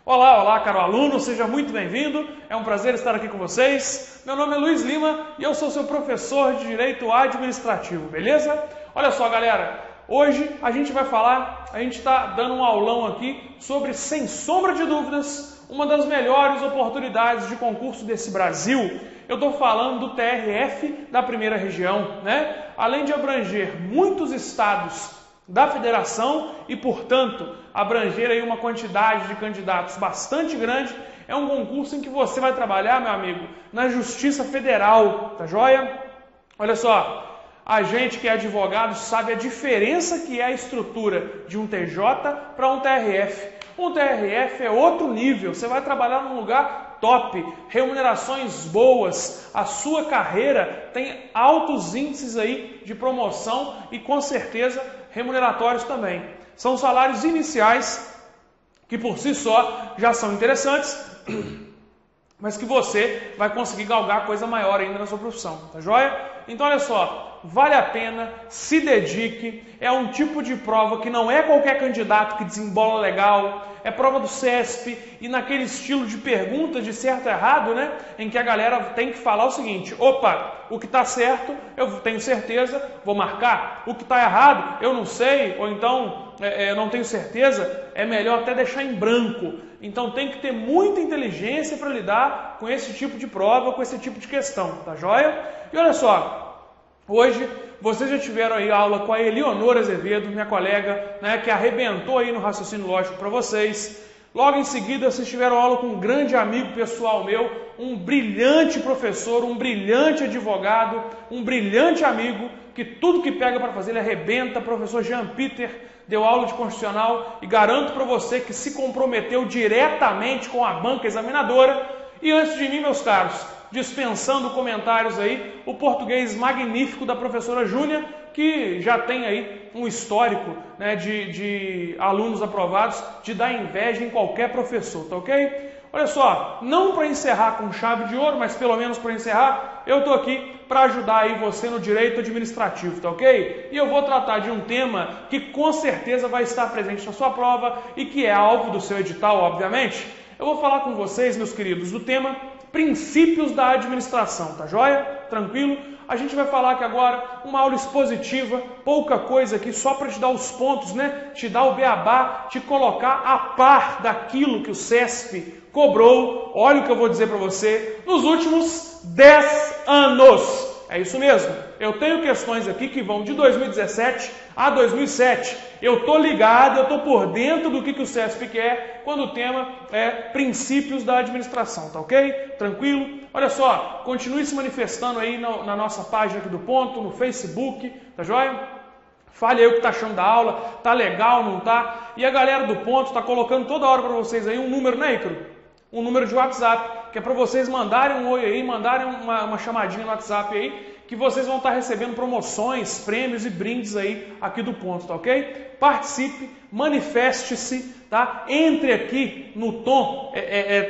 Olá, olá, caro aluno, seja muito bem-vindo, é um prazer estar aqui com vocês. Meu nome é Luiz Lima e eu sou seu professor de Direito Administrativo, beleza? Olha só, galera, hoje a gente está dando um aulão aqui sobre, sem sombra de dúvidas, uma das melhores oportunidades de concurso desse Brasil. Eu estou falando do TRF da primeira região, né? Além de abranger muitos estados da federação e, portanto, abranger aí uma quantidade de candidatos bastante grande, é um concurso em que você vai trabalhar, meu amigo, na Justiça Federal, tá joia? Olha só, a gente que é advogado sabe a diferença que é a estrutura de um TJ para um TRF. Um TRF é outro nível, você vai trabalhar num lugar top, remunerações boas, a sua carreira tem altos índices aí de promoção e com certeza remuneratórios também. São salários iniciais que por si só já são interessantes, mas que você vai conseguir galgar coisa maior ainda na sua profissão, tá joia? Então olha só, vale a pena, se dedique, é um tipo de prova que não é qualquer candidato que desembola legal, é prova do CESP e naquele estilo de pergunta de certo e errado, né? Em que a galera tem que falar o seguinte: opa, o que está certo eu tenho certeza, vou marcar, o que está errado eu não sei, ou então eu não tenho certeza, é melhor até deixar em branco. Então tem que ter muita inteligência para lidar com esse tipo de prova, com esse tipo de questão, tá joia? E olha só, hoje vocês já tiveram aí aula com a Eleonora Azevedo, minha colega, né, que arrebentou aí no raciocínio lógico para vocês. Logo em seguida, vocês tiveram aula com um grande amigo pessoal meu, um brilhante professor, um brilhante advogado, um brilhante amigo, que tudo que pega para fazer ele arrebenta, professor Jean Peter, deu aula de constitucional e garanto para você que se comprometeu diretamente com a banca examinadora. E antes de mim, meus caros, dispensando comentários aí, o português magnífico da professora Júnia, que já tem aí um histórico, né, de alunos aprovados, de dar inveja em qualquer professor, tá ok? Olha só, não para encerrar com chave de ouro, mas pelo menos para encerrar, eu estou aqui para ajudar aí você no direito administrativo, tá ok? E eu vou tratar de um tema que com certeza vai estar presente na sua prova e que é alvo do seu edital, obviamente. Eu vou falar com vocês, meus queridos, do tema princípios da administração, tá joia? Tranquilo? A gente vai falar aqui agora uma aula expositiva, pouca coisa aqui, só para te dar os pontos, né? Te dar o beabá, te colocar a par daquilo que o CESP cobrou, olha o que eu vou dizer para você, nos últimos 10 anos. É isso mesmo, eu tenho questões aqui que vão de 2017 a 2007. Eu estou ligado, eu estou por dentro do que o CESP quer quando o tema é princípios da administração, tá ok? Tranquilo? Olha só, continue se manifestando aí na nossa página aqui do Ponto, no Facebook, tá joia? Fale aí o que está achando da aula, tá legal, não tá? E a galera do Ponto está colocando toda hora para vocês aí um número, né, Icaro? Um número de WhatsApp, que é para vocês mandarem um oi aí, mandarem uma chamadinha no WhatsApp aí, que vocês vão estar recebendo promoções, prêmios e brindes aí aqui do Ponto, tá ok? Participe, manifeste-se, tá? Entre aqui no tom,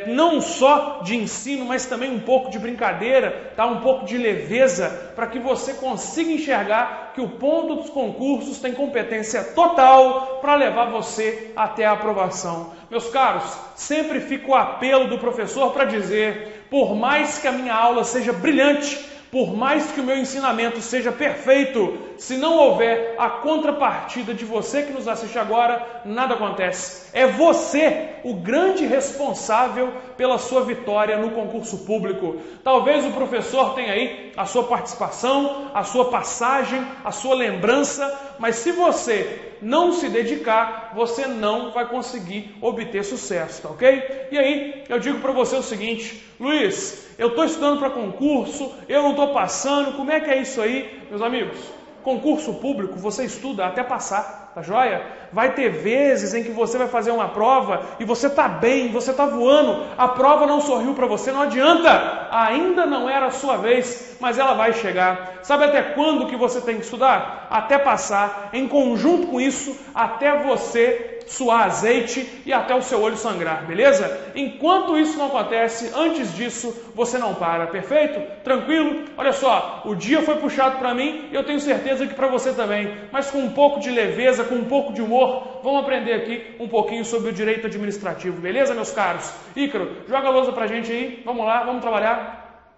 não só de ensino, mas também um pouco de brincadeira, tá? Um pouco de leveza, para que você consiga enxergar que o Ponto dos concursos tem competência total para levar você até a aprovação. Meus caros, sempre fica o apelo do professor para dizer, por mais que a minha aula seja brilhante, por mais que o meu ensinamento seja perfeito, se não houver a contrapartida de você que nos assiste agora, nada acontece. É você o grande responsável pela sua vitória no concurso público. Talvez o professor tenha aí a sua participação, a sua passagem, a sua lembrança, mas se você não se dedicar, você não vai conseguir obter sucesso, tá ok? E aí, eu digo para você o seguinte, Luiz, eu estou estudando para concurso, eu não estou passando, como é que é isso aí, meus amigos? Concurso público, você estuda até passar, tá joia? Vai ter vezes em que você vai fazer uma prova e você está bem, você está voando, a prova não sorriu para você, não adianta, ainda não era a sua vez, mas ela vai chegar. Sabe até quando que você tem que estudar? Até passar, em conjunto com isso, até você suar azeite e até o seu olho sangrar, beleza? Enquanto isso não acontece, antes disso, você não para, perfeito? Tranquilo? Olha só, o dia foi puxado para mim e eu tenho certeza que para você também, mas com um pouco de leveza, beleza? Com um pouco de humor, vamos aprender aqui um pouquinho sobre o direito administrativo, beleza, meus caros? Ícaro, joga a lousa pra gente aí, vamos lá, vamos trabalhar.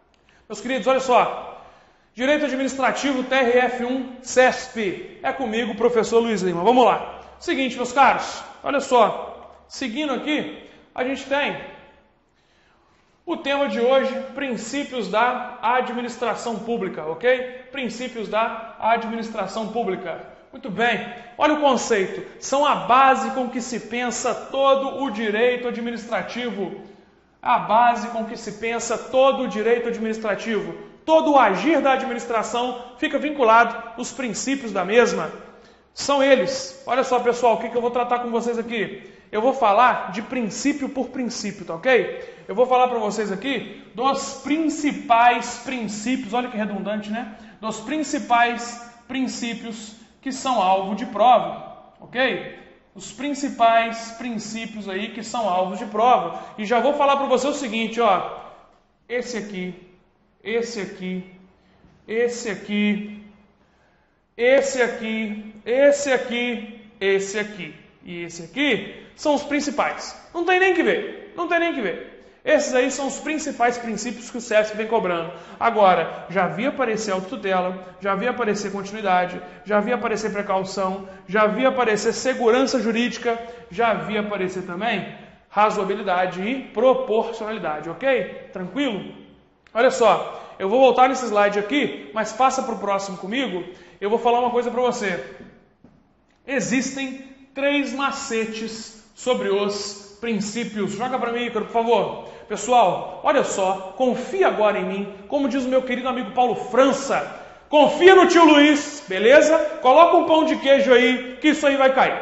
Meus queridos, olha só, direito administrativo TRF1 CESP, é comigo, professor Luiz Lima, vamos lá. Seguinte, meus caros, olha só, seguindo aqui, a gente tem o tema de hoje, princípios da administração pública, ok? Princípios da administração pública. Muito bem, olha o conceito. São a base com que se pensa todo o direito administrativo. A base com que se pensa todo o direito administrativo. Todo o agir da administração fica vinculado nos princípios da mesma. São eles. Olha só, pessoal, o que eu vou tratar com vocês aqui? Eu vou falar de princípio por princípio, tá ok? Eu vou falar para vocês aqui dos principais princípios, olha que redundante, né? Dos principais princípios que são alvo de prova, ok? Os principais princípios aí que são alvos de prova. E já vou falar para você o seguinte, ó. Esse aqui, esse aqui, esse aqui, esse aqui, esse aqui, esse aqui e esse aqui são os principais. Não tem nem que ver, não tem nem que ver. Esses aí são os principais princípios que o CESP vem cobrando. Agora, já vi aparecer autotutela, já vi aparecer continuidade, já vi aparecer precaução, já vi aparecer segurança jurídica, já vi aparecer também razoabilidade e proporcionalidade, ok? Tranquilo? Olha só, eu vou voltar nesse slide aqui, mas passa para o próximo comigo, eu vou falar uma coisa para você. Existem 3 macetes sobre os princípios. Joga para mim, Ícaro, por favor. Pessoal, olha só, confia agora em mim, como diz o meu querido amigo Paulo França, confia no tio Luiz, beleza? Coloca um pão de queijo aí, que isso aí vai cair.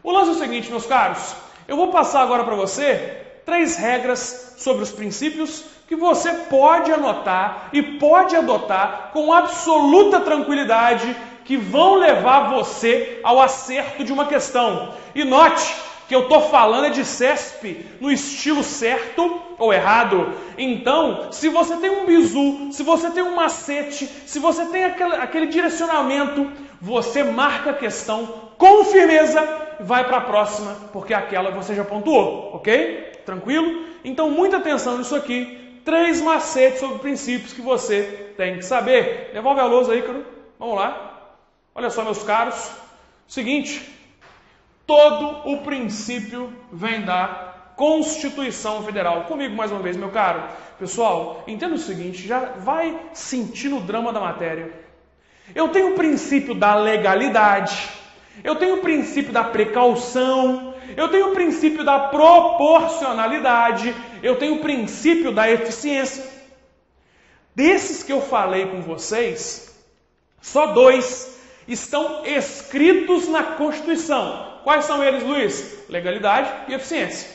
O lance é o seguinte, meus caros, eu vou passar agora para você 3 regras sobre os princípios que você pode anotar e pode adotar com absoluta tranquilidade, que vão levar você ao acerto de uma questão. E note que eu estou falando é de CESP no estilo certo ou errado. Então, se você tem um bizu, se você tem um macete, se você tem aquele direcionamento, você marca a questão com firmeza e vai para a próxima, porque aquela você já pontuou, ok? Tranquilo? Então, muita atenção nisso aqui. 3 macetes sobre princípios que você tem que saber. Devolve a lousa aí, Ícaro. Vamos lá. Olha só, meus caros. Seguinte. Todo o princípio vem da Constituição Federal. Comigo mais uma vez, meu caro. Pessoal, entenda o seguinte, já vai sentindo o drama da matéria. Eu tenho o princípio da legalidade, eu tenho o princípio da precaução, eu tenho o princípio da proporcionalidade, eu tenho o princípio da eficiência. Desses que eu falei com vocês, só 2 estão escritos na Constituição. Quais são eles, Luiz? Legalidade e eficiência.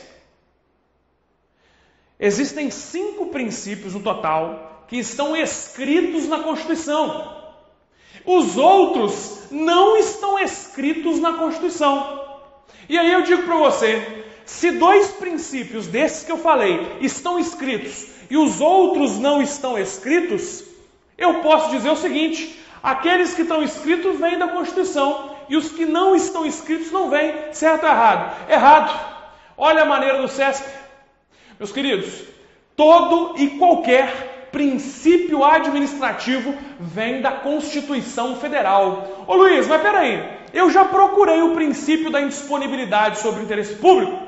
Existem 5 princípios no total que estão escritos na Constituição. Os outros não estão escritos na Constituição. E aí eu digo para você, se 2 princípios desses que eu falei estão escritos e os outros não estão escritos, eu posso dizer o seguinte: aqueles que estão escritos vêm da Constituição e os que não estão escritos não vêm. Certo ou errado? Errado. Olha a maneira do CESP. Meus queridos, todo e qualquer princípio administrativo vem da Constituição Federal. Ô Luiz, mas peraí, eu já procurei o princípio da indisponibilidade sobre o interesse público,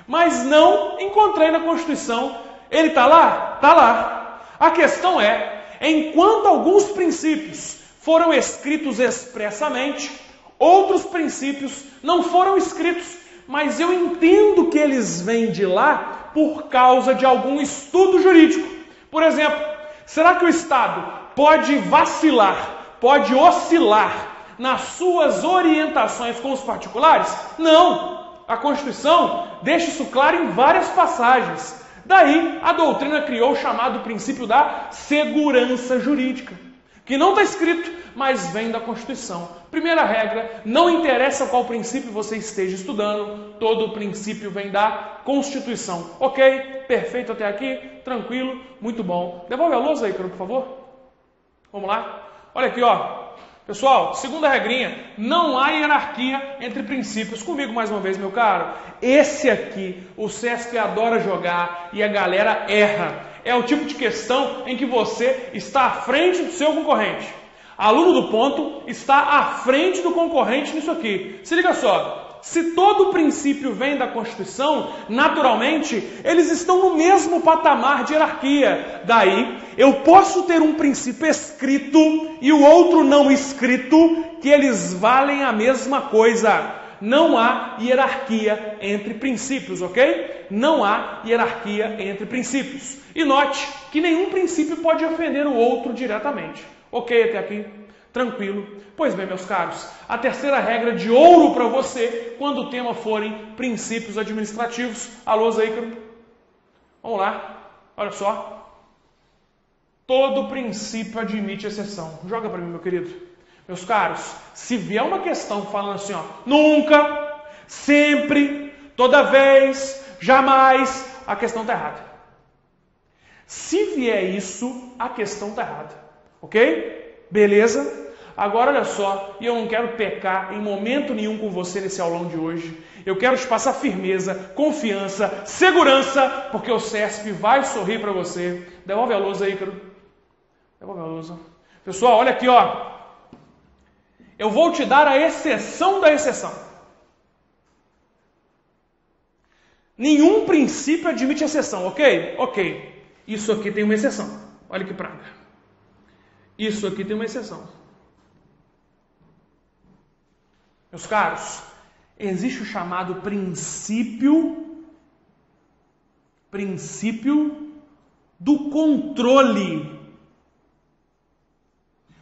mas não encontrei na Constituição. Ele está lá? Está lá. A questão é, enquanto alguns princípios foram escritos expressamente, outros princípios não foram escritos, mas eu entendo que eles vêm de lá por causa de algum estudo jurídico. Por exemplo, será que o Estado pode vacilar, pode oscilar nas suas orientações com os particulares? Não! A Constituição deixa isso claro em várias passagens. Daí, a doutrina criou o chamado princípio da segurança jurídica, que não está escrito, mas vem da Constituição. Primeira regra, não interessa qual princípio você esteja estudando, todo o princípio vem da Constituição. Ok? Perfeito até aqui? Tranquilo? Muito bom. Devolve a lousa aí, por favor. Vamos lá? Olha aqui, ó. Pessoal, segunda regrinha, não há hierarquia entre princípios. Comigo mais uma vez, meu caro. Esse aqui, o CESP adora jogar e a galera erra. É o tipo de questão em que você está à frente do seu concorrente. Aluno do ponto está à frente do concorrente nisso aqui. Se liga só, se todo princípio vem da Constituição, naturalmente, eles estão no mesmo patamar de hierarquia. Daí, eu posso ter um princípio escrito e o outro não escrito, que eles valem a mesma coisa. Não há hierarquia entre princípios, ok? Não há hierarquia entre princípios. E note que nenhum princípio pode ofender o outro diretamente. Ok até aqui? Tranquilo? Pois bem, meus caros, a terceira regra de ouro para você quando o tema forem princípios administrativos. Alô, Ícaro? Vamos lá. Olha só. Todo princípio admite exceção. Joga para mim, meu querido. Meus caros, se vier uma questão falando assim, ó, nunca, sempre, toda vez, jamais, a questão está errada. Se vier isso, a questão está errada. Ok? Beleza? Agora olha só, e eu não quero pecar em momento nenhum com você nesse aulão de hoje. Eu quero te passar firmeza, confiança, segurança, porque o CESP vai sorrir para você. Devolve a lousa aí, Ícaro. Devolve a lousa. Pessoal, olha aqui, ó. Eu vou te dar a exceção da exceção. Nenhum princípio admite exceção, ok? Ok. Isso aqui tem uma exceção. Olha que praga. Isso aqui tem uma exceção. Meus caros, existe o chamado princípio do controle.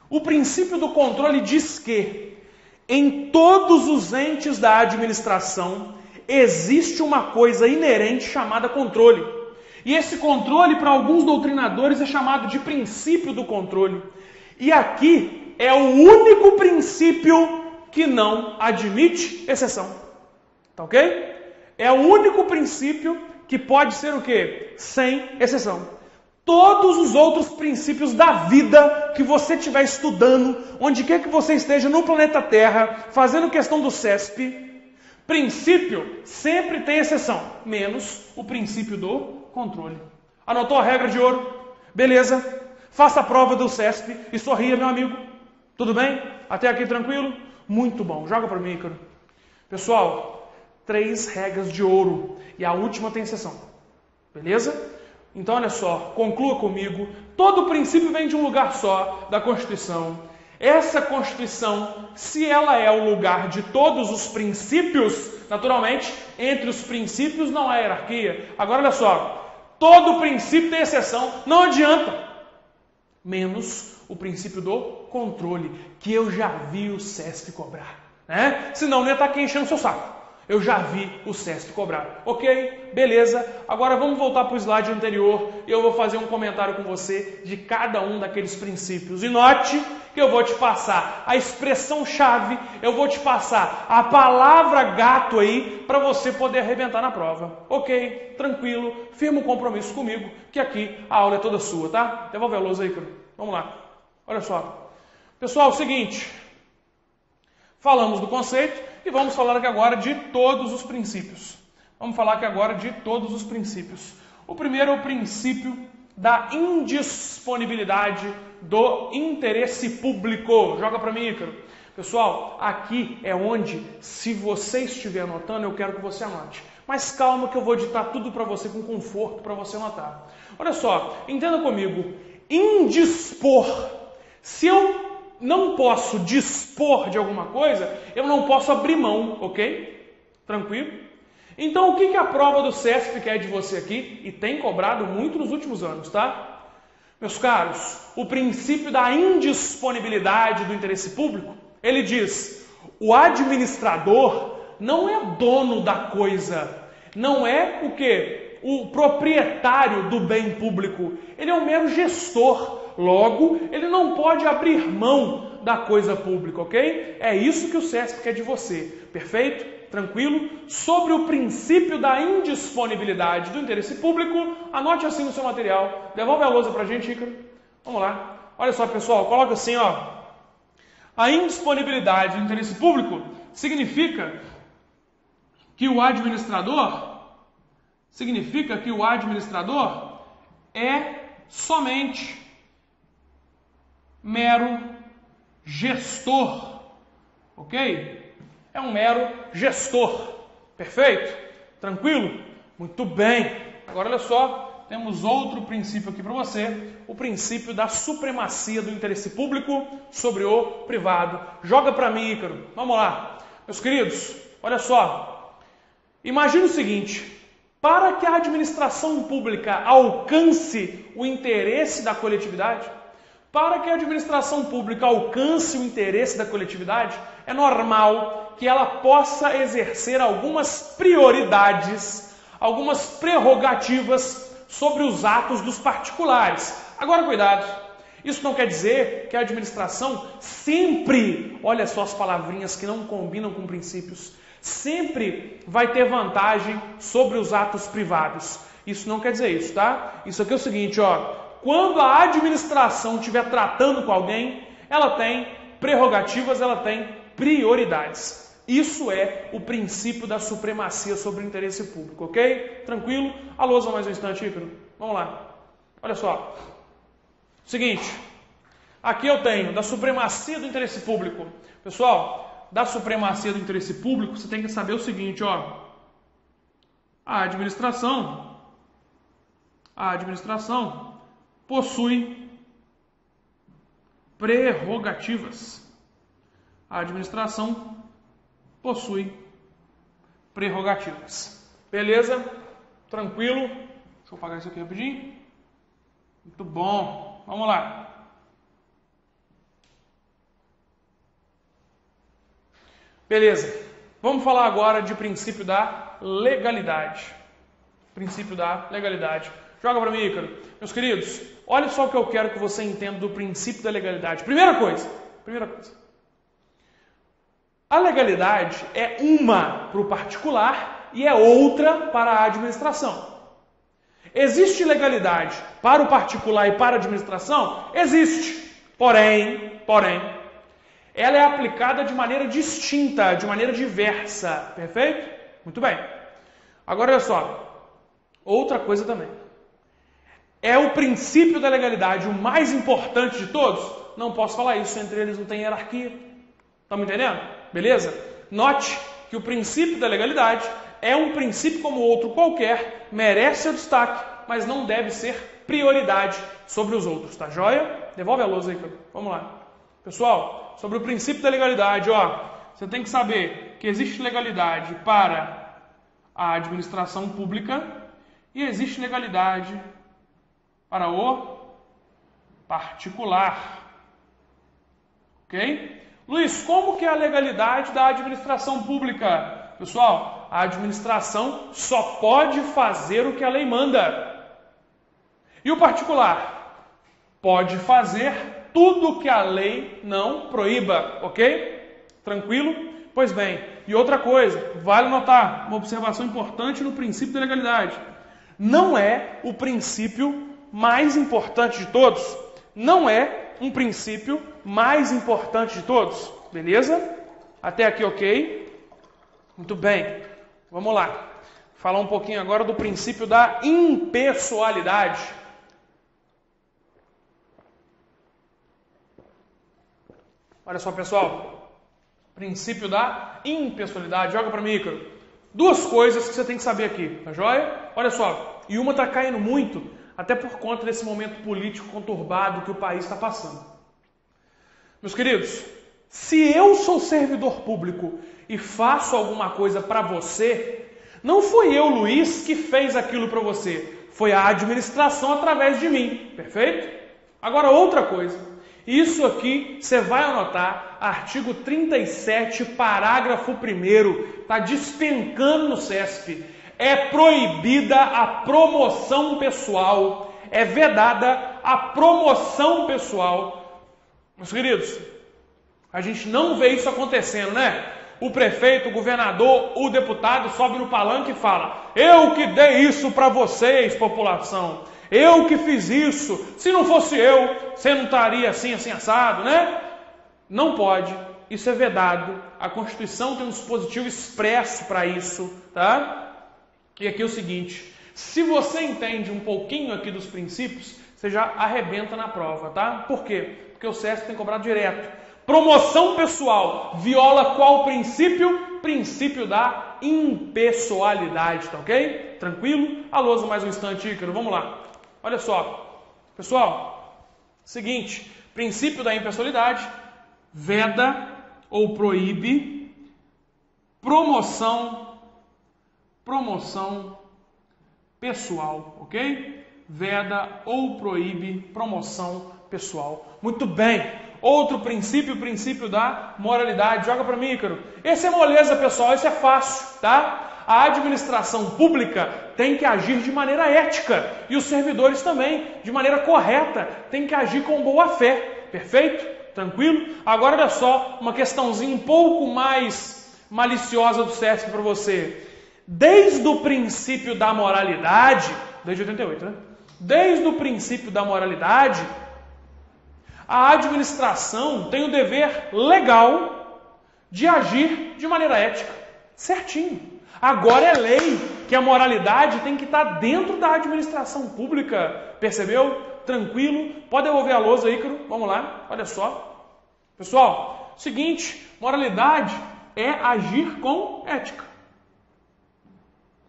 O princípio do controle diz que em todos os entes da administração existe uma coisa inerente chamada controle. E esse controle, para alguns doutrinadores, é chamado de princípio do controle. E aqui é o único princípio que não admite exceção. Tá ok? É o único princípio que pode ser o quê? Sem exceção. Todos os outros princípios da vida que você estiver estudando, onde quer que você esteja no planeta Terra, fazendo questão do CESP, princípio sempre tem exceção, menos o princípio do controle. Anotou a regra de ouro? Beleza? Faça a prova do CESP e sorria, meu amigo. Tudo bem? Até aqui tranquilo? Muito bom. Joga para mim, Ícaro. Pessoal, 3 regras de ouro e a última tem exceção. Beleza? Então, olha só, conclua comigo. Todo princípio vem de um lugar só, da Constituição. Essa Constituição, se ela é o lugar de todos os princípios, naturalmente, entre os princípios não há hierarquia. Agora, olha só, todo princípio tem exceção, não adianta. Menos o princípio do controle, que eu já vi o CESP cobrar. Né? Senão não ia estar aqui enchendo seu saco. Eu já vi o CESP cobrar. Ok? Beleza. Agora vamos voltar para o slide anterior e eu vou fazer um comentário com você de cada um daqueles princípios. E note que eu vou te passar a expressão-chave, eu vou te passar a palavra gato aí para você poder arrebentar na prova. Ok? Tranquilo. Firma um compromisso comigo que aqui a aula é toda sua, tá? Devolve a lousa aí, Ícaro. Vamos lá. Olha só. Pessoal, é o seguinte. Falamos do conceito. E vamos falar aqui agora de todos os princípios. Vamos falar aqui agora de todos os princípios. O primeiro é o princípio da indisponibilidade do interesse público. Joga para mim, Ícaro. Pessoal, aqui é onde, se você estiver anotando, eu quero que você anote. Mas calma que eu vou ditar tudo para você com conforto para você anotar. Olha só, entenda comigo. Indispor. Se eu não posso dispor de alguma coisa, eu não posso abrir mão, ok? Tranquilo? Então, o que a prova do CESP quer de você aqui? E tem cobrado muito nos últimos anos, tá? Meus caros, o princípio da indisponibilidade do interesse público, ele diz, o administrador não é dono da coisa, não é o quê? O proprietário do bem público, ele é um mero gestor. Logo, ele não pode abrir mão da coisa pública, ok? É isso que o CESP quer de você. Perfeito? Tranquilo? Sobre o princípio da indisponibilidade do interesse público, anote assim no seu material. Devolve a lousa pra gente, Ícaro. Vamos lá. Olha só, pessoal, coloca assim, ó. A indisponibilidade do interesse público significa que o administrador é somente mero gestor, ok? É um mero gestor, perfeito? Tranquilo? Muito bem. Agora olha só, temos outro princípio aqui para você, o princípio da supremacia do interesse público sobre o privado. Joga para mim, Ícaro. Vamos lá. Meus queridos, olha só. Imagina o seguinte, para que a administração pública alcance o interesse da coletividade, é normal que ela possa exercer algumas prioridades, algumas prerrogativas sobre os atos dos particulares. Agora, cuidado, isso não quer dizer que a administração sempre, olha só as palavrinhas que não combinam com princípios, sempre vai ter vantagem sobre os atos privados. Isso não quer dizer isso, tá? Isso aqui é o seguinte, ó, quando a administração estiver tratando com alguém, ela tem prerrogativas, ela tem prioridades. Isso é o princípio da supremacia sobre o interesse público, ok? Tranquilo? A lousa mais um instante, Ícaro. Vamos lá. Olha só. Seguinte. Aqui eu tenho da supremacia do interesse público. Pessoal, da supremacia do interesse público, você tem que saber o seguinte, ó. A administração possui prerrogativas. A administração possui prerrogativas. Beleza? Tranquilo? Deixa eu apagar isso aqui rapidinho. Muito bom. Vamos lá. Beleza. Vamos falar agora de princípio da legalidade. Princípio da legalidade. Joga para mim, Ícaro. Meus queridos, olha só o que eu quero que você entenda do princípio da legalidade. Primeira coisa. A legalidade é uma para o particular e é outra para a administração. Existe legalidade para o particular e para a administração? Existe. Porém, ela é aplicada de maneira distinta, de maneira diversa. Perfeito? Muito bem. Agora olha só. Outra coisa também. É o princípio da legalidade o mais importante de todos? Não posso falar isso, entre eles não tem hierarquia. Estão me entendendo? Beleza? Note que o princípio da legalidade é um princípio como outro qualquer, merece seu destaque, mas não deve ser prioridade sobre os outros, tá joia? Devolve a lousa aí, vamos lá. Pessoal, sobre o princípio da legalidade, ó, você tem que saber que existe legalidade para a administração pública e existe legalidade para o particular. Ok? Luiz, como que é a legalidade da administração pública? Pessoal, a administração só pode fazer o que a lei manda. E o particular? Pode fazer tudo o que a lei não proíba, ok? Tranquilo? Pois bem, e outra coisa, vale notar, uma observação importante no princípio da legalidade. Não é o princípio mais importante de todos. Não é um princípio mais importante de todos. Beleza? Até aqui ok? Muito bem. Vamos lá. Falar um pouquinho agora do princípio da impessoalidade. Olha só, pessoal. Princípio da impessoalidade. Joga para mim, Ícaro. Duas coisas que você tem que saber aqui, tá joia? Olha só. E uma está caindo muito, até por conta desse momento político conturbado que o país está passando. Meus queridos, se eu sou servidor público e faço alguma coisa para você, não foi eu, Luiz, que fez aquilo para você. Foi a administração através de mim. Perfeito? Agora outra coisa. Isso aqui você vai anotar, artigo 37, parágrafo 1º. Está despencando no CESP. É proibida a promoção pessoal. É vedada a promoção pessoal. Meus queridos, a gente não vê isso acontecendo, né? O prefeito, o governador, o deputado sobe no palanque e fala: eu que dei isso para vocês, população. Eu que fiz isso. Se não fosse eu, você não estaria assim, assim, assado, né? não pode, isso é vedado, a Constituição tem um dispositivo expresso para isso, tá? E aqui é o seguinte, se você entende um pouquinho aqui dos princípios, você já arrebenta na prova, tá? Por quê? Porque o SESC tem cobrado direto. Promoção pessoal viola qual princípio? Princípio da impessoalidade, tá ok? Tranquilo? Alô, mais um instante, Ícaro, vamos lá. Olha só, pessoal, seguinte, princípio da impessoalidade veda ou proíbe promoção pessoal, ok? Veda ou proíbe promoção pessoal. Muito bem. Outro princípio, o princípio da moralidade. Joga para mim, Ícaro. Esse é moleza, pessoal, esse é fácil, tá? A administração pública tem que agir de maneira ética e os servidores também, de maneira correta, tem que agir com boa fé. Perfeito? Tranquilo? Agora olha só, uma questãozinha um pouco mais maliciosa do SESC para você. Desde o princípio da moralidade, desde 88, né? Desde o princípio da moralidade, a administração tem o dever legal de agir de maneira ética. Certinho. Agora é lei que a moralidade tem que estar dentro da administração pública. Percebeu? Tranquilo. Pode devolver a lousa, Ícaro. Vamos lá. Olha só. Pessoal, seguinte. Moralidade é agir com ética.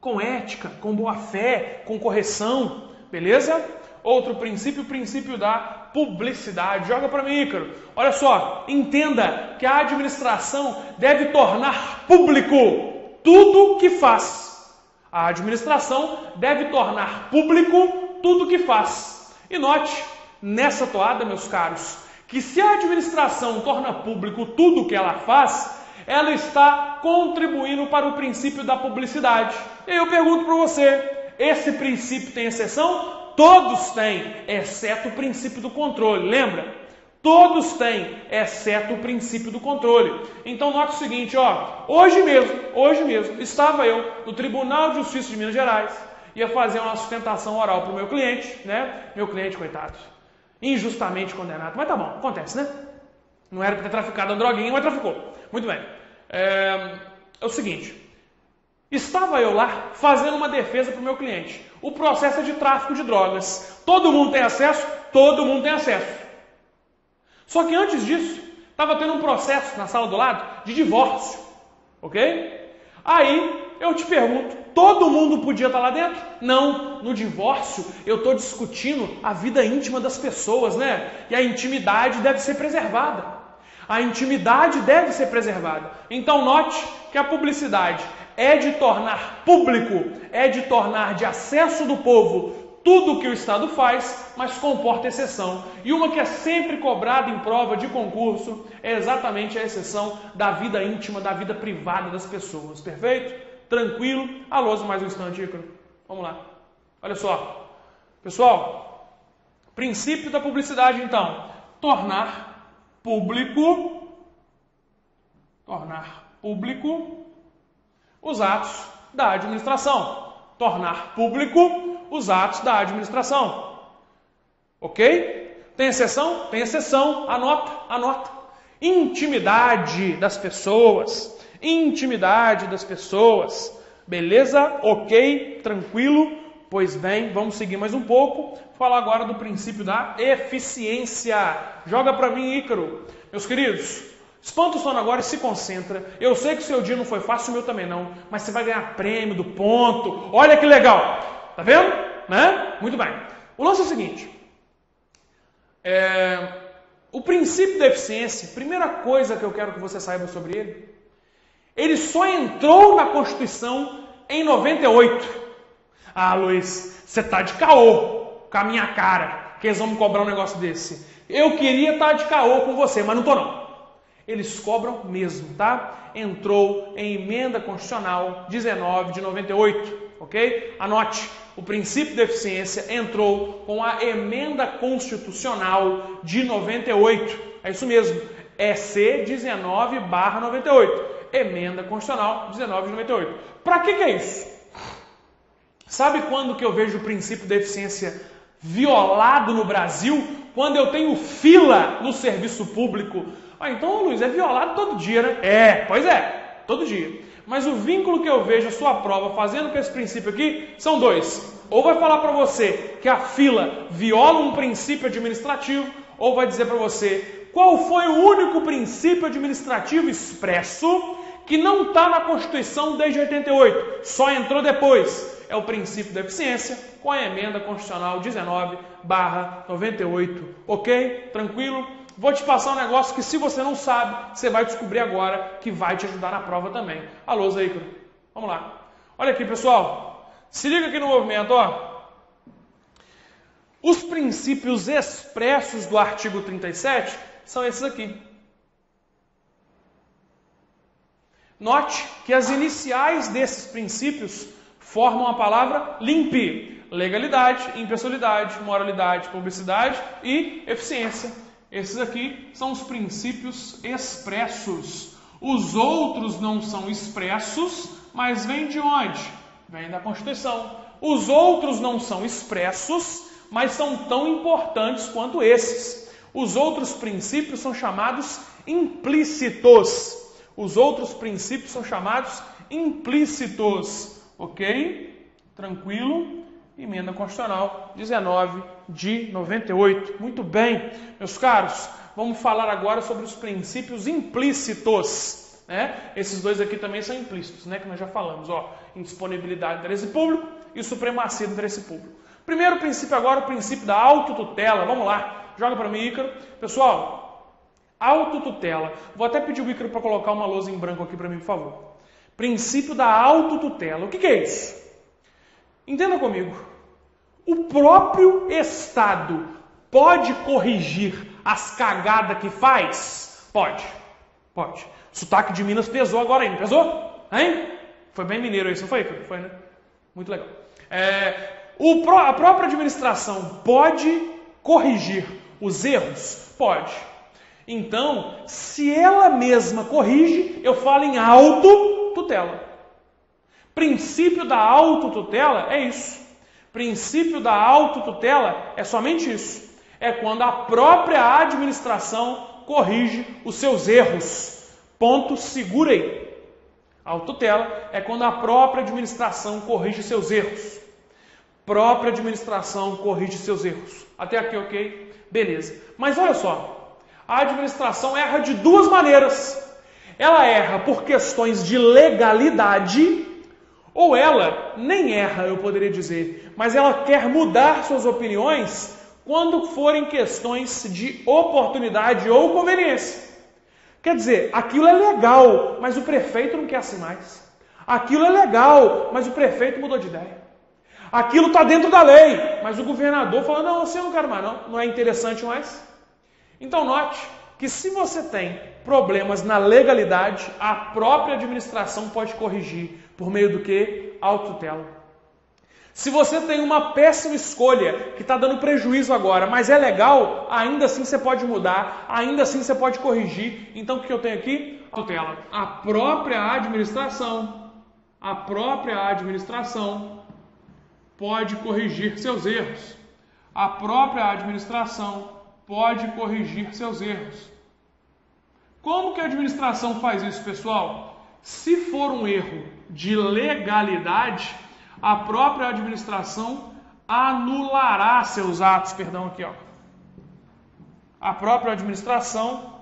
Com ética, com boa fé, com correção. Beleza? Outro princípio, o princípio da publicidade. Joga para mim, Ícaro. Olha só, entenda que a administração deve tornar público tudo que faz. A administração deve tornar público tudo que faz. E note, nessa toada, meus caros, que se a administração torna público tudo que ela faz, ela está contribuindo para o princípio da publicidade. E eu pergunto para você, esse princípio tem exceção? Todos têm, exceto o princípio do controle. Lembra? Todos têm, exceto o princípio do controle. Então, note o seguinte, ó. Hoje mesmo, estava eu no Tribunal de Justiça de Minas Gerais, ia fazer uma sustentação oral para o meu cliente, né? Meu cliente, coitado, injustamente condenado. Mas tá bom, acontece, né? Não era para ter traficado uma droguinha, mas traficou. Muito bem. É o seguinte, estava eu lá fazendo uma defesa para o meu cliente. O processo é de tráfico de drogas. Todo mundo tem acesso? Todo mundo tem acesso. Só que antes disso, estava tendo um processo na sala do lado de divórcio. Ok? Aí eu te pergunto, todo mundo podia estar lá dentro? Não. No divórcio, eu estou discutindo a vida íntima das pessoas, né? E a intimidade deve ser preservada. A intimidade deve ser preservada. Então note que a publicidade é de tornar público, é de tornar de acesso do povo tudo que o Estado faz, mas comporta exceção. E uma que é sempre cobrada em prova de concurso é exatamente a exceção da vida íntima, da vida privada das pessoas. Perfeito? Tranquilo? Alô, mais um instante, Ícaro. Vamos lá. Olha só. Pessoal, princípio da publicidade, então. Tornar público os atos da administração. Tornar público os atos da administração. Ok? Tem exceção? Tem exceção. Anota. Intimidade das pessoas. Beleza? Ok? Tranquilo? Pois bem, vamos seguir mais um pouco. Falar agora do princípio da eficiência. Joga para mim, Ícaro. Meus queridos, espanta o sono agora e se concentra. Eu sei que o seu dia não foi fácil, o meu também não. Mas você vai ganhar prêmio do ponto. Olha que legal. Tá vendo? Né? Muito bem. O lance é o seguinte. O princípio da eficiência, primeira coisa que eu quero que você saiba sobre ele só entrou na Constituição em 98. Ah, Luiz, você tá de caô com a minha cara, que eles vão me cobrar um negócio desse. Eu queria estar de caô com você, mas não tô não. Eles cobram mesmo, tá? Entrou em emenda constitucional 19 de 98, ok? Anote, o princípio da eficiência entrou com a emenda constitucional de 98. É isso mesmo, é C19/98. Emenda constitucional 19 de 98. Para que é isso? Sabe quando que eu vejo o princípio da eficiência violado no Brasil? Quando eu tenho fila no serviço público Ah, então, Luiz, é violado todo dia, né? Pois é, todo dia. Mas o vínculo que eu vejo a sua prova fazendo com esse princípio aqui são dois. Ou vai falar para você que a fila viola um princípio administrativo, ou vai dizer para você qual foi o único princípio administrativo expresso que não está na Constituição desde 88, só entrou depois. É o princípio da eficiência com a emenda constitucional 19/98. Ok? Tranquilo? Vou te passar um negócio que, se você não sabe, você vai descobrir agora, que vai te ajudar na prova também. Alô, Zé Ícaro. Vamos lá. Olha aqui, pessoal. Se liga aqui no movimento, ó. Os princípios expressos do artigo 37 são esses aqui. Note que as iniciais desses princípios formam a palavra LIMP. Legalidade, impessoalidade, moralidade, publicidade e eficiência. Esses aqui são os princípios expressos. Os outros não são expressos, mas vêm de onde? Vêm da Constituição. Os outros não são expressos, mas são tão importantes quanto esses. Os outros princípios são chamados implícitos. Os outros princípios são chamados implícitos. Ok? Tranquilo? Emenda Constitucional 19/98. Muito bem, meus caros. Vamos falar agora sobre os princípios implícitos. Né? Esses dois aqui também são implícitos, né? Que nós já falamos. Ó, indisponibilidade do interesse público e supremacia do interesse público. Primeiro princípio agora, o princípio da autotutela. Vamos lá. Joga para mim, Ícaro. Pessoal, autotutela. Vou até pedir o Ícaro para colocar uma lousa em branco aqui para mim, por favor. Princípio da autotutela. O que é isso? Entenda comigo. O próprio Estado pode corrigir as cagadas que faz? Pode. Pode. O sotaque de Minas pesou agora aí, não pesou? Hein? Foi bem mineiro isso, não foi? Foi, né? Muito legal. A própria administração pode corrigir os erros? Pode. Então, se ela mesma corrige, eu falo em autotutela. Princípio da autotutela é isso. Princípio da autotutela é somente isso. É quando a própria administração corrige os seus erros. Ponto, segura aí. Autotutela é quando a própria administração corrige seus erros. Própria administração corrige seus erros. Até aqui, ok? Beleza. Mas olha só. A administração erra de duas maneiras. Ela erra por questões de legalidade, ou ela nem erra, eu poderia dizer, mas ela quer mudar suas opiniões quando forem questões de oportunidade ou conveniência. Quer dizer, aquilo é legal, mas o prefeito não quer assim mais. Aquilo é legal, mas o prefeito mudou de ideia. Aquilo está dentro da lei, mas o governador falou, não, você não quer mais não é interessante mais. Então note que se você tem problemas na legalidade, a própria administração pode corrigir por meio do que? Autotutela. Se você tem uma péssima escolha que está dando prejuízo agora, mas é legal, ainda assim você pode mudar, ainda assim você pode corrigir. Então o que eu tenho aqui? Autotutela. A própria administração pode corrigir seus erros. A própria administração pode corrigir seus erros. Como que a administração faz isso, pessoal? Se for um erro de legalidade, a própria administração anulará seus atos. Perdão, aqui, ó. A própria administração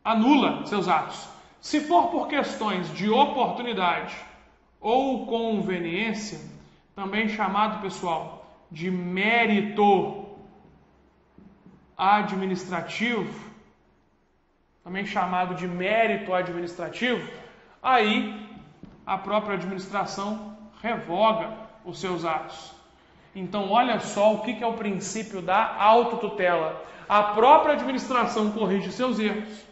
anula seus atos. Se for por questões de oportunidade ou conveniência, também chamado, pessoal, de mérito administrativo, aí a própria administração revoga os seus atos. Então, olha só o que é o princípio da autotutela. A própria administração corrige seus erros,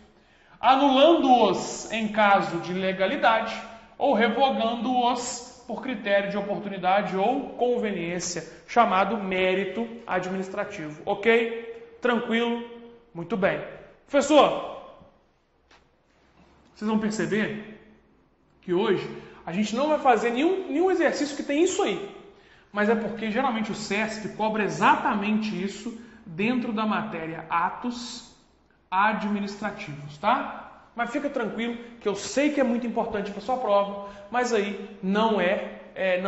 anulando-os em caso de legalidade ou revogando-os por critério de oportunidade ou conveniência, chamado mérito administrativo. Ok? Tranquilo? Muito bem. Professor, vocês vão perceber que hoje a gente não vai fazer nenhum exercício que tem isso aí. mas é porque geralmente o SESP cobra exatamente isso dentro da matéria atos administrativos, tá? Mas fica tranquilo que eu sei que é muito importante para sua prova, mas aí não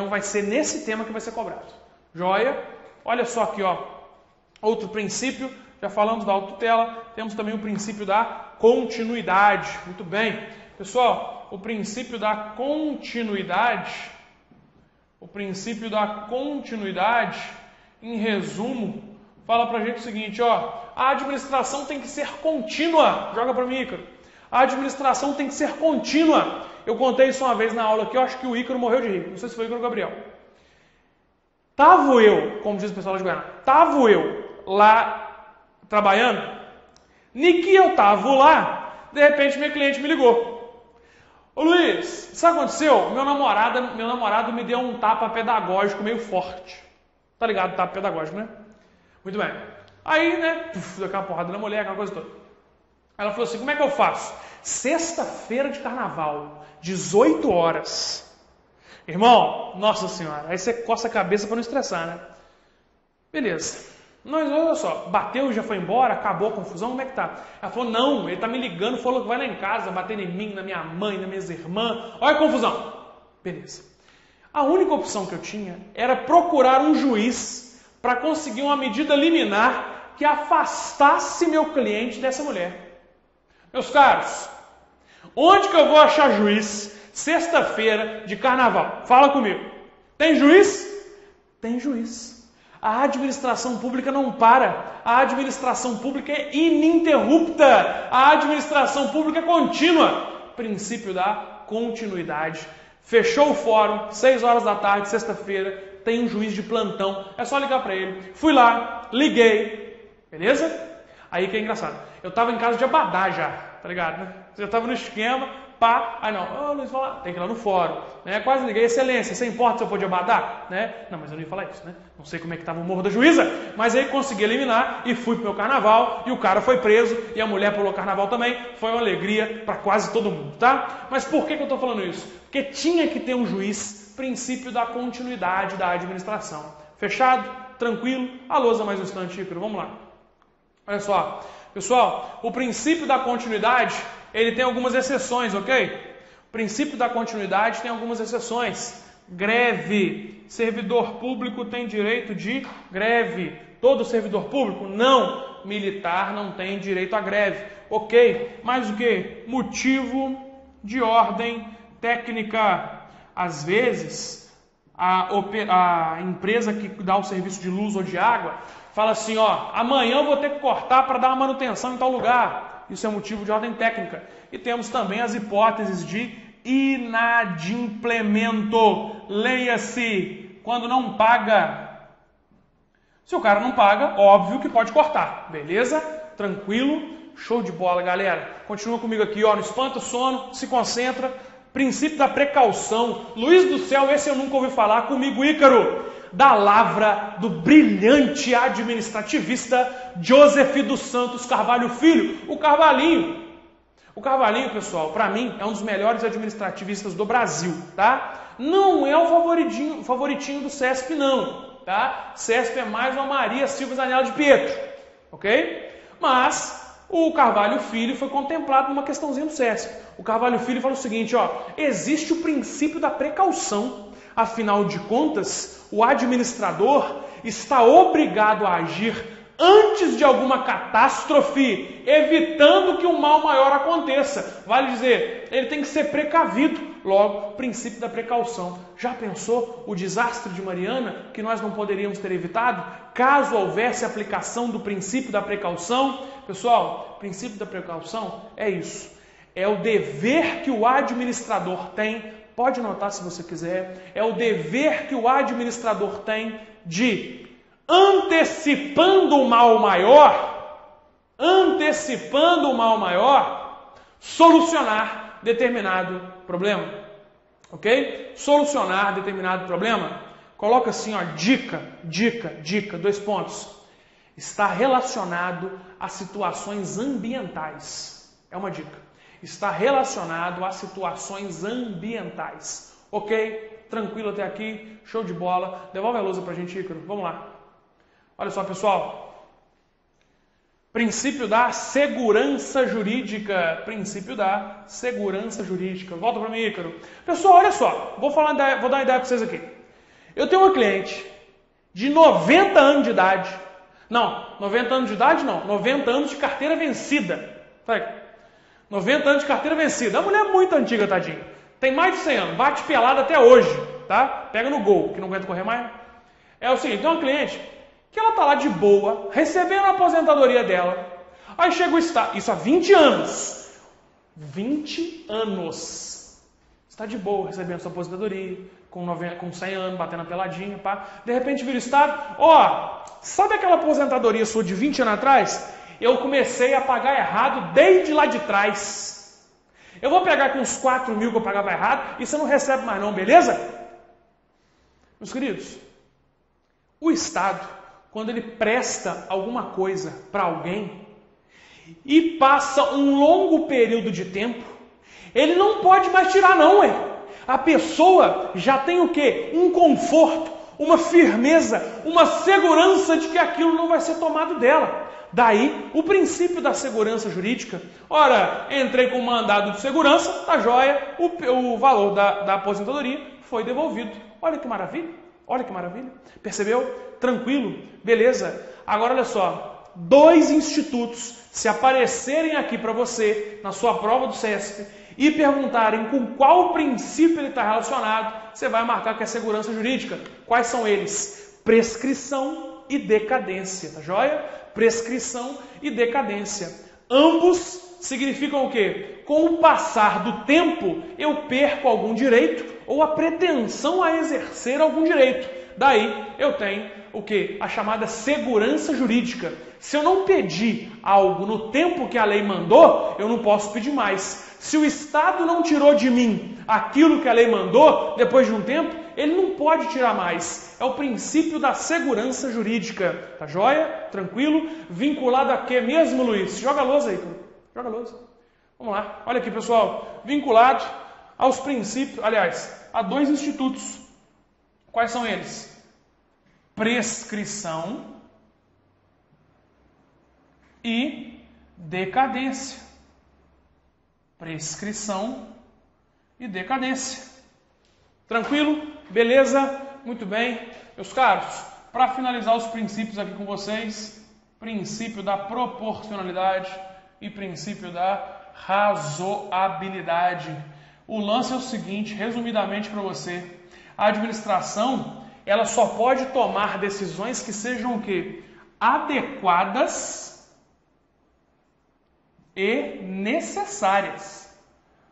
vai ser nesse tema que vai ser cobrado. Joia? Olha só aqui, ó. Outro princípio, já falamos da autotutela, temos também o princípio da continuidade. Muito bem. Pessoal, o princípio da continuidade, em resumo, fala pra gente o seguinte, ó. A administração tem que ser contínua. Joga pra mim, Ícaro. A administração tem que ser contínua. Eu contei isso uma vez na aula aqui, eu acho que o Ícaro morreu de rir. Não sei se foi o Ícaro ou o Gabriel. Tava eu, como diz o pessoal lá de Goiânia, tava eu lá trabalhando, nem que eu tava lá, de repente minha cliente me ligou. Ô Luiz, sabe o que aconteceu? Meu namorado me deu um tapa pedagógico meio forte. Tá ligado? Tapa pedagógico, né? Muito bem. Aí, né, deu aquela porrada na mulher, aquela coisa toda. Ela falou assim, como é que eu faço? Sexta-feira de carnaval, 18 horas. Irmão, nossa senhora, aí você coça a cabeça para não estressar, né? Beleza. Mas olha só, bateu e já foi embora, acabou a confusão, como é que tá? Ela falou, não, ele tá me ligando, falou que vai lá em casa, batendo em mim, na minha mãe, nas minhas irmãs. Olha a confusão. Beleza. A única opção que eu tinha era procurar um juiz para conseguir uma medida liminar que afastasse meu cliente dessa mulher. Meus caros, onde que eu vou achar juiz sexta-feira de carnaval? Fala comigo. Tem juiz? Tem juiz. A administração pública não para. A administração pública é ininterrupta. A administração pública é contínua. Princípio da continuidade. Fechou o fórum, 6 horas da tarde, sexta-feira, tem um juiz de plantão. É só ligar para ele. Fui lá, liguei. Beleza? Aí que é engraçado. Eu estava em casa de Abadá já, tá ligado, né? Eu estava no esquema, pá. Aí não, Luiz, vai lá, tem que ir lá no fórum. Né? Quase liguei, excelência, você importa se eu for de Abadá? Né? Não, mas eu não ia falar isso, né? Não sei como é que estava o Morro da Juíza, mas aí consegui eliminar e fui pro meu carnaval e o cara foi preso e a mulher pulou carnaval também. Foi uma alegria para quase todo mundo, tá? Mas por que eu estou falando isso? Porque tinha que ter um juiz, princípio da continuidade da administração. Fechado? Tranquilo? A lousa mais um instante, Ícaro, vamos lá. Olha só, pessoal, o princípio da continuidade, ele tem algumas exceções, ok? O princípio da continuidade tem algumas exceções. Greve. Servidor público tem direito de greve. Todo servidor público? Não. Militar não tem direito à greve. Ok. Mas o que? Motivo de ordem técnica. Às vezes, a empresa que dá o serviço de luz ou de água fala assim, ó, amanhã eu vou ter que cortar para dar uma manutenção em tal lugar. Isso é motivo de ordem técnica. E temos também as hipóteses de inadimplemento. Leia-se, quando não paga. Se o cara não paga, óbvio que pode cortar. Beleza? Tranquilo? Show de bola, galera. Continua comigo aqui, ó, não espanta o sono, se concentra. Princípio da precaução. Luiz do céu, esse eu nunca ouvi falar. Comigo, Ícaro. Da lavra do brilhante administrativista Joseph dos Santos Carvalho Filho, o Carvalhinho. O Carvalhinho, pessoal, para mim, é um dos melhores administrativistas do Brasil, tá? Não é o favoritinho do CESP, não, tá? CESP é mais uma Maria Silva Zanella de Pietro, ok? Mas o Carvalho Filho foi contemplado numa questãozinha do CESP. O Carvalho Filho fala o seguinte, ó, existe o princípio da precaução. Afinal de contas, o administrador está obrigado a agir antes de alguma catástrofe, evitando que um mal maior aconteça. Vale dizer, ele tem que ser precavido. Logo, princípio da precaução. Já pensou o desastre de Mariana, que nós não poderíamos ter evitado, caso houvesse aplicação do princípio da precaução? Pessoal, princípio da precaução é isso. É o dever que o administrador tem. Pode anotar se você quiser. É o dever que o administrador tem de, antecipando o mal maior, solucionar determinado problema. Ok? Solucionar determinado problema. Coloca assim, ó, dica, 2 pontos. Está relacionado a situações ambientais. É uma dica. Está relacionado a situações ambientais. Ok? Tranquilo até aqui? Show de bola. Devolve a lousa pra gente, Ícaro. Vamos lá. Olha só, pessoal. Princípio da segurança jurídica. Princípio da segurança jurídica. Volta para mim, Ícaro. Pessoal, olha só. Vou dar uma ideia para vocês aqui. Eu tenho uma cliente de 90 anos de idade. Não, 90 anos de idade não. 90 anos de carteira vencida. 90 anos de carteira vencida. A mulher é muito antiga, tadinha. Tem mais de 100 anos. Bate pelada até hoje. Tá? Pega no gol, que não aguenta correr mais. É o seguinte, tem uma cliente que ela tá lá de boa, recebendo a aposentadoria dela. Aí chega o Estado, isso há 20 anos. 20 anos. Está de boa, recebendo sua aposentadoria, com 100 anos, batendo a peladinha, pá. De repente vira o Estado, sabe aquela aposentadoria sua de 20 anos atrás? Eu comecei a pagar errado desde lá de trás. Eu vou pegar com uns 4 mil que eu pagava errado e você não recebe mais não, beleza? Meus queridos, o Estado, quando ele presta alguma coisa para alguém e passa um longo período de tempo, ele não pode mais tirar não, A pessoa já tem o quê? Um conforto, uma firmeza, uma segurança de que aquilo não vai ser tomado dela. Daí, o princípio da segurança jurídica. Ora, entrei com um mandado de segurança, tá joia, o valor da aposentadoria foi devolvido. Olha que maravilha, olha que maravilha. Percebeu? Tranquilo, beleza. Agora olha só, 2 institutos, se aparecerem aqui para você, na sua prova do CESP, e perguntarem com qual princípio ele está relacionado, você vai marcar que é segurança jurídica. Quais são eles? Prescrição e decadência, tá joia? Prescrição e decadência. Ambos significam o quê? Com o passar do tempo, eu perco algum direito ou a pretensão a exercer algum direito. Daí eu tenho o quê? A chamada segurança jurídica. Se eu não pedir algo no tempo que a lei mandou, eu não posso pedir mais. Se o Estado não tirou de mim aquilo que a lei mandou, depois de um tempo, ele não pode tirar mais. É o princípio da segurança jurídica. Tá joia? Tranquilo? Vinculado a quê mesmo, Luiz? Joga a lousa aí. Joga a lousa. Vamos lá. Olha aqui, pessoal. Vinculado aos princípios, aliás, a 2 institutos. Quais são eles? Prescrição e decadência. Prescrição e decadência. Tranquilo? Beleza? Muito bem. Meus caros, para finalizar os princípios aqui com vocês, princípio da proporcionalidade e princípio da razoabilidade. O lance é o seguinte, resumidamente para você, a administração, ela só pode tomar decisões que sejam o quê? Adequadas e necessárias.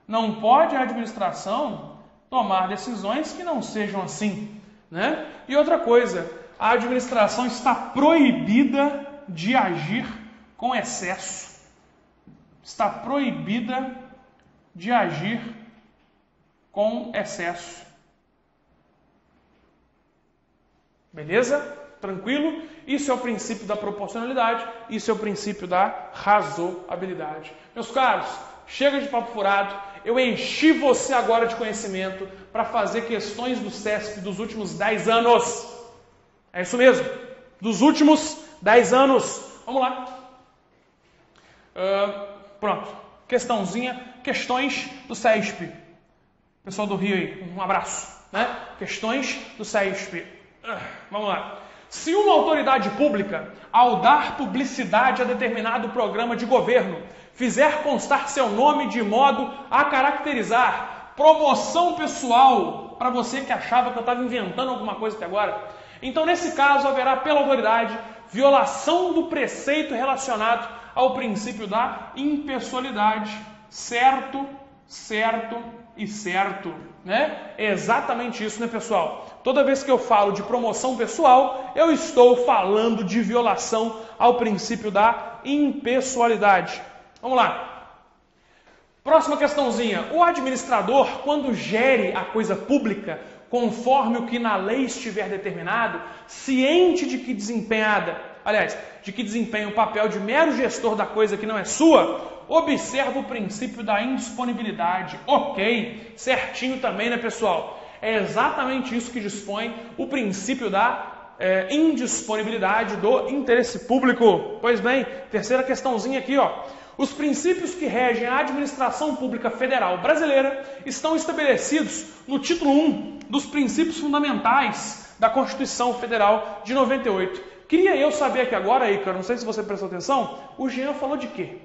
Não pode a administração tomar decisões que não sejam assim, né? E outra coisa, a administração está proibida de agir com excesso. Está proibida de agir com excesso. Beleza? Tranquilo? Isso é o princípio da proporcionalidade, isso é o princípio da razoabilidade. Meus caros, chega de papo furado, eu enchi você agora de conhecimento para fazer questões do CESP dos últimos 10 anos. É isso mesmo, dos últimos 10 anos. Vamos lá. Pronto, questãozinha, questões do CESP. Pessoal do Rio aí, um abraço, né? Questões do CESP. Vamos lá. Se uma autoridade pública, ao dar publicidade a determinado programa de governo, fizer constar seu nome de modo a caracterizar promoção pessoal, para você que achava que eu estava inventando alguma coisa até agora, então nesse caso haverá pela autoridade violação do preceito relacionado ao princípio da impessoalidade. Certo, certo e certo, né? É exatamente isso, né, pessoal? Toda vez que eu falo de promoção pessoal, eu estou falando de violação ao princípio da impessoalidade. Vamos lá. Próxima questãozinha. O administrador, quando gere a coisa pública, conforme o que na lei estiver determinado, ciente de que desempenha o papel de mero gestor da coisa que não é sua, observa o princípio da indisponibilidade. Ok, certinho também, né, pessoal? É exatamente isso que dispõe o princípio da indisponibilidade do interesse público. Pois bem, terceira questãozinha aqui, ó. Os princípios que regem a administração pública federal brasileira estão estabelecidos no título 1 dos princípios fundamentais da Constituição Federal de 98. Queria eu saber aqui agora, Ícaro, não sei se você prestou atenção, o Jean falou de quê?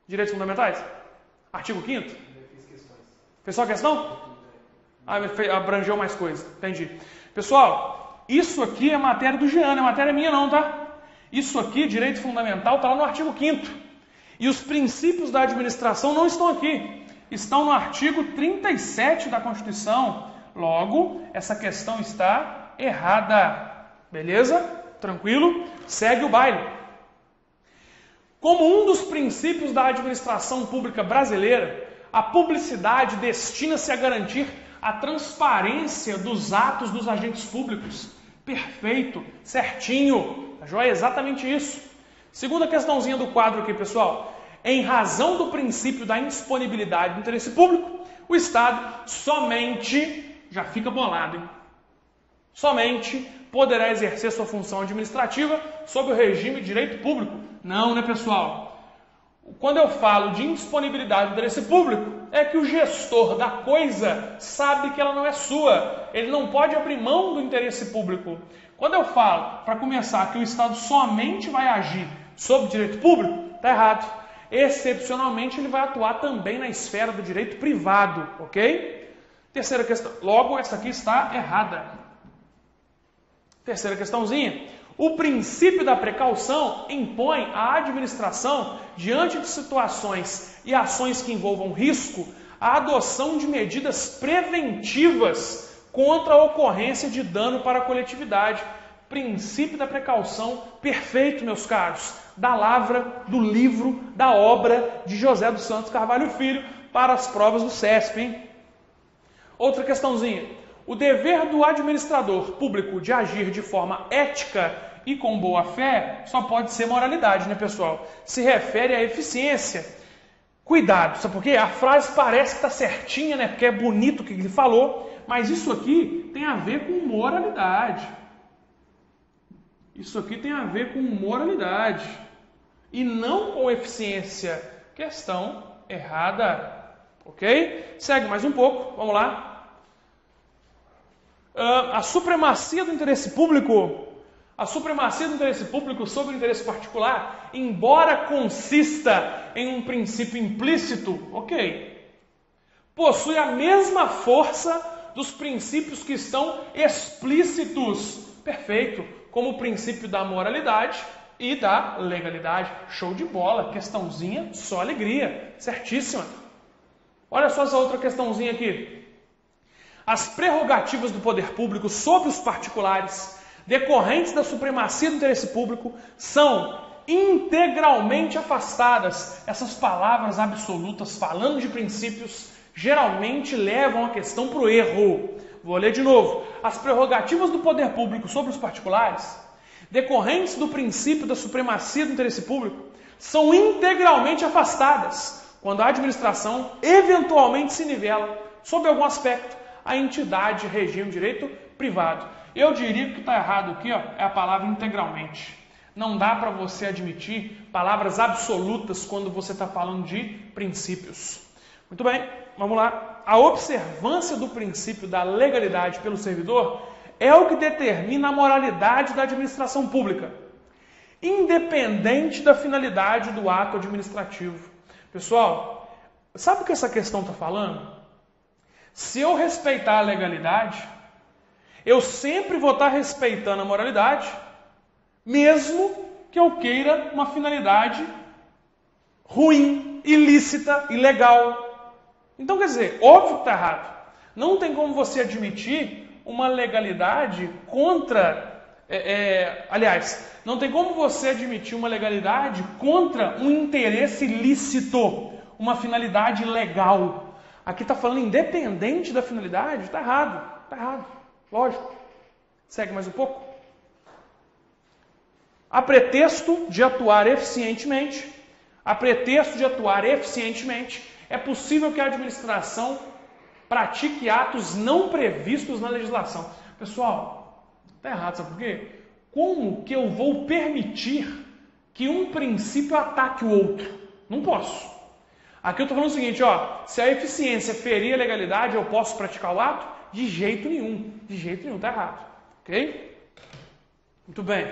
Direitos fundamentais? Artigo 5º? Fez só a questão? Abrangeu mais coisa, entendi. Pessoal, isso aqui é matéria do Jean, não é matéria minha não, tá? Isso aqui, direito fundamental, está lá no artigo 5º. E os princípios da administração não estão aqui. Estão no artigo 37 da Constituição. Logo, essa questão está errada. Beleza? Tranquilo? Segue o baile. Como um dos princípios da administração pública brasileira, a publicidade destina-se a garantir a transparência dos atos dos agentes públicos. Perfeito, certinho. A joia é exatamente isso. Segunda questãozinha do quadro aqui, pessoal. Em razão do princípio da indisponibilidade do interesse público, o Estado somente, já fica bolado, hein? Somente poderá exercer sua função administrativa sob o regime de direito público. Não, né, pessoal? Quando eu falo de indisponibilidade do interesse público, é que o gestor da coisa sabe que ela não é sua. Ele não pode abrir mão do interesse público. Quando eu falo, para começar, que o Estado somente vai agir sob direito público, está errado. Excepcionalmente, ele vai atuar também na esfera do direito privado, ok? Terceira questão. Logo, essa aqui está errada. Terceira questãozinha. O princípio da precaução impõe à administração, diante de situações e ações que envolvam risco, a adoção de medidas preventivas contra a ocorrência de dano para a coletividade. Princípio da precaução, perfeito, meus caros, da lavra, do livro, da obra de José dos Santos Carvalho Filho para as provas do CESP, hein? Outra questãozinha. O dever do administrador público de agir de forma ética e com boa fé só pode ser moralidade, né, pessoal? Se refere à eficiência. Cuidado, sabe por quê? A frase parece que está certinha, né? Porque é bonito o que ele falou, mas isso aqui tem a ver com moralidade. Isso aqui tem a ver com moralidade e não com eficiência. Questão errada, ok? Segue mais um pouco, vamos lá. A supremacia do interesse público sobre o interesse particular, embora consista em um princípio implícito, ok, possui a mesma força dos princípios que estão explícitos, perfeito, como o princípio da moralidade e da legalidade. Show de bola, questãozinha, só alegria, certíssima. Olha só essa outra questãozinha aqui. As prerrogativas do poder público sobre os particulares, decorrentes da supremacia do interesse público, são integralmente afastadas. Essas palavras absolutas, falando de princípios, geralmente levam a questão para o erro. Vou ler de novo. As prerrogativas do poder público sobre os particulares, decorrentes do princípio da supremacia do interesse público, são integralmente afastadas quando a administração eventualmente se nivela, sob algum aspecto, a entidade regime direito privado. Eu diria que o que está errado aqui, ó, é a palavra integralmente. Não dá para você admitir palavras absolutas quando você está falando de princípios. Muito bem, vamos lá. A observância do princípio da legalidade pelo servidor é o que determina a moralidade da administração pública, independente da finalidade do ato administrativo. Pessoal, sabe o que essa questão está falando? Se eu respeitar a legalidade, eu sempre vou estar respeitando a moralidade, mesmo que eu queira uma finalidade ruim, ilícita, ilegal. Então, quer dizer, óbvio que está errado. Não tem como você admitir uma legalidade contra... não tem como você admitir uma legalidade contra um interesse ilícito, uma finalidade legal. Aqui está falando independente da finalidade, está errado, está errado. Lógico. Segue mais um pouco. A pretexto de atuar eficientemente, é possível que a administração pratique atos não previstos na legislação. Pessoal, está errado, sabe por quê? Como que eu vou permitir que um princípio ataque o outro? Não posso. Aqui eu estou falando o seguinte, ó, se a eficiência ferir a legalidade, eu posso praticar o ato? De jeito nenhum, está errado. Ok? Muito bem.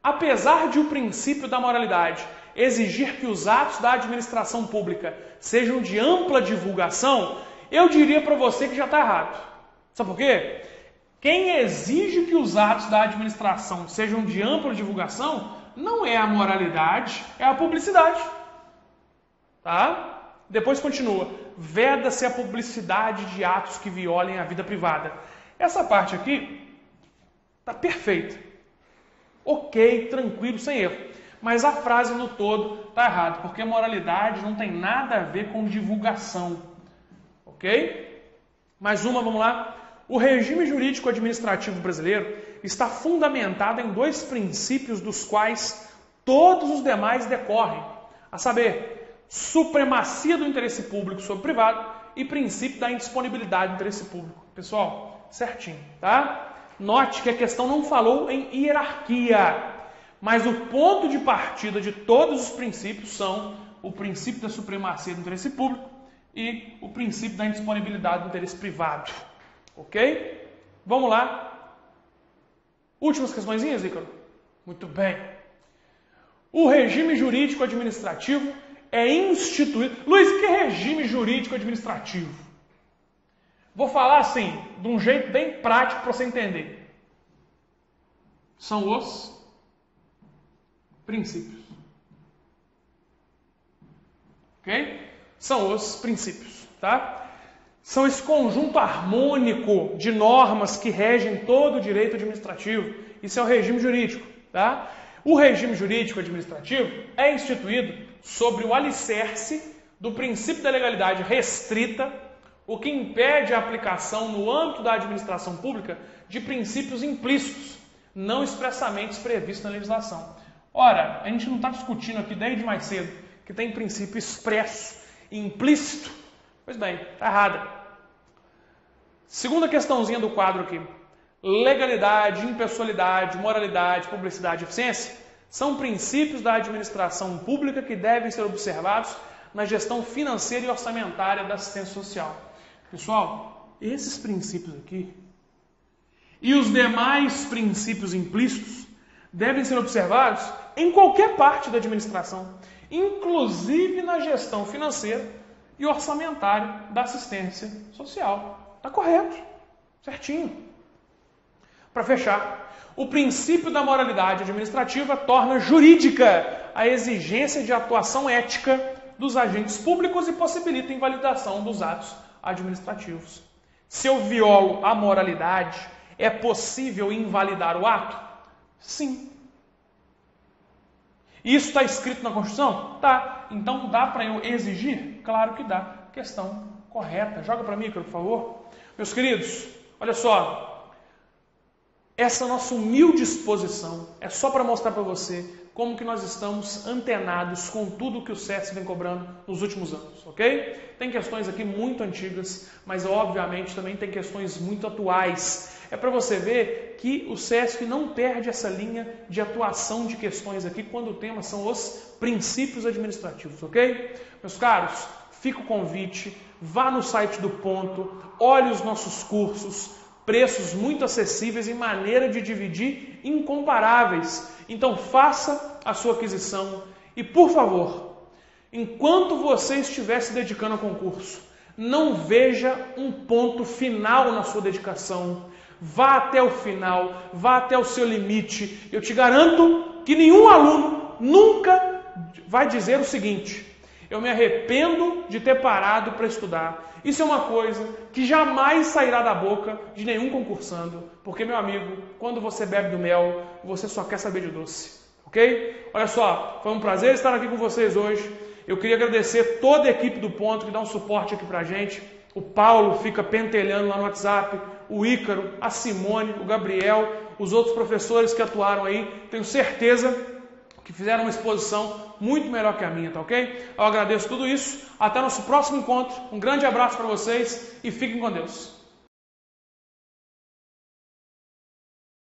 Apesar de o princípio da moralidade exigir que os atos da administração pública sejam de ampla divulgação, eu diria para você que já está errado. Sabe por quê? Quem exige que os atos da administração sejam de ampla divulgação não é a moralidade, é a publicidade. Tá? Depois continua. Veda-se a publicidade de atos que violem a vida privada. Essa parte aqui está perfeita. Ok, tranquilo, sem erro. Mas a frase no todo está errada, porque moralidade não tem nada a ver com divulgação. Ok? Mais uma, vamos lá. O regime jurídico administrativo brasileiro está fundamentado em dois princípios dos quais todos os demais decorrem, a saber, supremacia do interesse público sobre o privado e princípio da indisponibilidade do interesse público. Pessoal, certinho, tá? Note que a questão não falou em hierarquia, mas o ponto de partida de todos os princípios são o princípio da supremacia do interesse público e o princípio da indisponibilidade do interesse privado. Ok? Vamos lá. Últimas questõezinhas, Ícaro? Muito bem. O regime jurídico administrativo é instituído... Luiz, que é regime jurídico administrativo? Vou falar assim, de um jeito bem prático para você entender. São os princípios. Ok? São os princípios, tá? São esse conjunto harmônico de normas que regem todo o direito administrativo. Isso é o regime jurídico, tá? O regime jurídico administrativo é instituído sobre o alicerce do princípio da legalidade restrita, o que impede a aplicação no âmbito da administração pública de princípios implícitos, não expressamente previstos na legislação. Ora, a gente não está discutindo aqui desde mais cedo que tem princípio expresso e implícito. Pois bem, está errada. Segunda questãozinha do quadro aqui. Legalidade, impessoalidade, moralidade, publicidade e eficiência são princípios da administração pública que devem ser observados na gestão financeira e orçamentária da assistência social. Pessoal, esses princípios aqui e os demais princípios implícitos devem ser observados em qualquer parte da administração, inclusive na gestão financeira e orçamentária da assistência social. Está correto, certinho. Para fechar, o princípio da moralidade administrativa torna jurídica a exigência de atuação ética dos agentes públicos e possibilita a invalidação dos atos administrativos. Se eu violo a moralidade, é possível invalidar o ato? Sim. Isso está escrito na Constituição? Tá. Então dá para eu exigir? Claro que dá. Questão correta. Joga para mim, por favor. Meus queridos, olha só. Essa nossa humilde exposição é só para mostrar para você como que nós estamos antenados com tudo que o SESC vem cobrando nos últimos anos, ok? Tem questões aqui muito antigas, mas obviamente também tem questões muito atuais. É para você ver que o SESC não perde essa linha de atuação de questões aqui quando o tema são os princípios administrativos, ok? Meus caros, fica o convite, vá no site do Ponto, olhe os nossos cursos, preços muito acessíveis e maneira de dividir incomparáveis. Então faça a sua aquisição e, por favor, enquanto você estiver se dedicando ao concurso, não veja um ponto final na sua dedicação. Vá até o final, vá até o seu limite. Eu te garanto que nenhum aluno nunca vai dizer o seguinte: eu me arrependo de ter parado para estudar. Isso é uma coisa que jamais sairá da boca de nenhum concursando. Porque, meu amigo, quando você bebe do mel, você só quer saber de doce. Ok? Olha só, foi um prazer estar aqui com vocês hoje. Eu queria agradecer toda a equipe do Ponto que dá um suporte aqui pra gente. O Paulo fica pentelhando lá no WhatsApp, o Ícaro, a Simone, o Gabriel, os outros professores que atuaram aí. Tenho certeza que fizeram uma exposição muito melhor que a minha, tá ok? Eu agradeço tudo isso. Até nosso próximo encontro. Um grande abraço para vocês e fiquem com Deus.